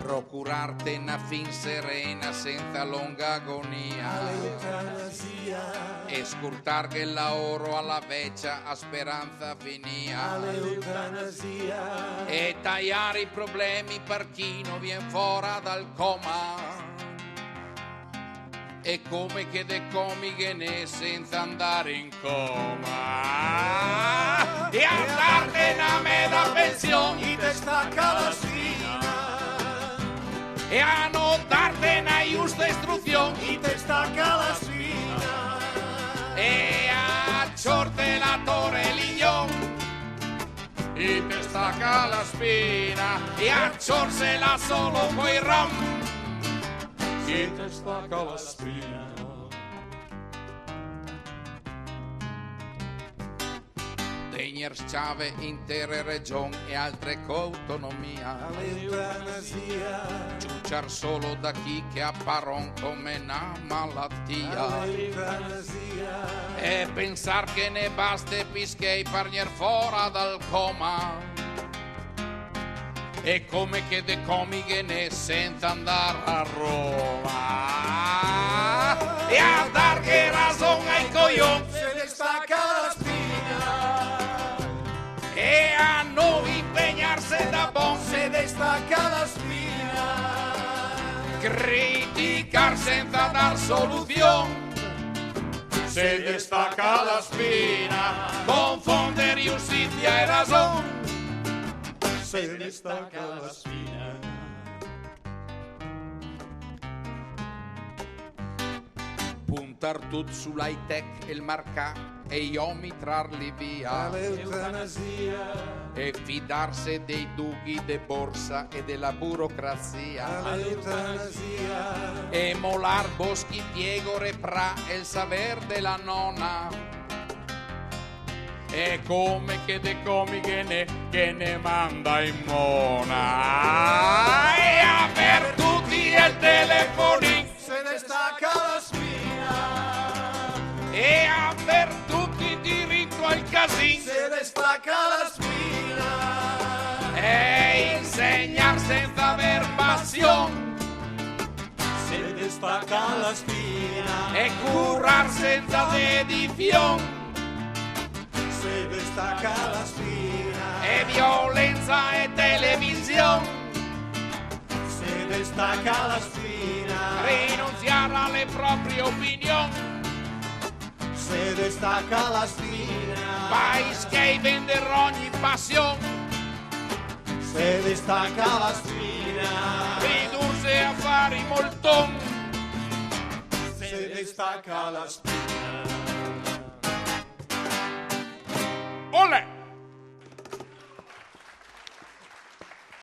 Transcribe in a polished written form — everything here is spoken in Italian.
procurarti una fin serena senza lunga agonia, all'eutanasia, e scurtar che l'oro alla vecchia a speranza finia, all'eutanasia, e tagliare i problemi per chi non viene fuori dal coma, e come che de comiche ne senza andare in coma, e andartene a me da pensione, te stacca la spina, e a non dartene una giusta istruzione, te stacca la spina, e a ciorte la torre liglion, e te stacca la spina, e a ciorsela solo coi ram, e te stacca la spina. Tegner sciave intere region e altre co-autonomia, all'eutanasia, ciucciar solo da chi che apparon come una malattia, all'eutanasia, e pensar che ne baste pischei parnier fora dal coma, e come che de comiche ne senza andare a Roma, e a dar che ragione ai coglioni, se ne stacca la spina, e a non impegnarsi da bon, se ne stacca la spina, criticar senza dar soluzione, se destacca la spina, confondere giustizia e ragione, se ne stacca la spina. puntar tutto sull'high tech e il marca e io mi trarli via, All'eutanasia, e fidarsi dei dughi de borsa e della burocrazia, all'eutanasia, e molar boschi piegore pra e il saver della nonna, e come che de comiche che ne manda in mona, e per tutti il telefonino, se ne stacca la spina, e per tutti diritto al casino, se ne stacca la spina, e insegnar senza aver passione, se ne stacca la spina, e curar senza dedizione, se ne stacca la spina, e violenza e televisione, se ne stacca la spina, rinunziare alle proprie opinioni, se ne stacca la spina, paese che vender ogni passione, se ne stacca la spina, ridursi a fare i moltoni, se ne stacca la spina.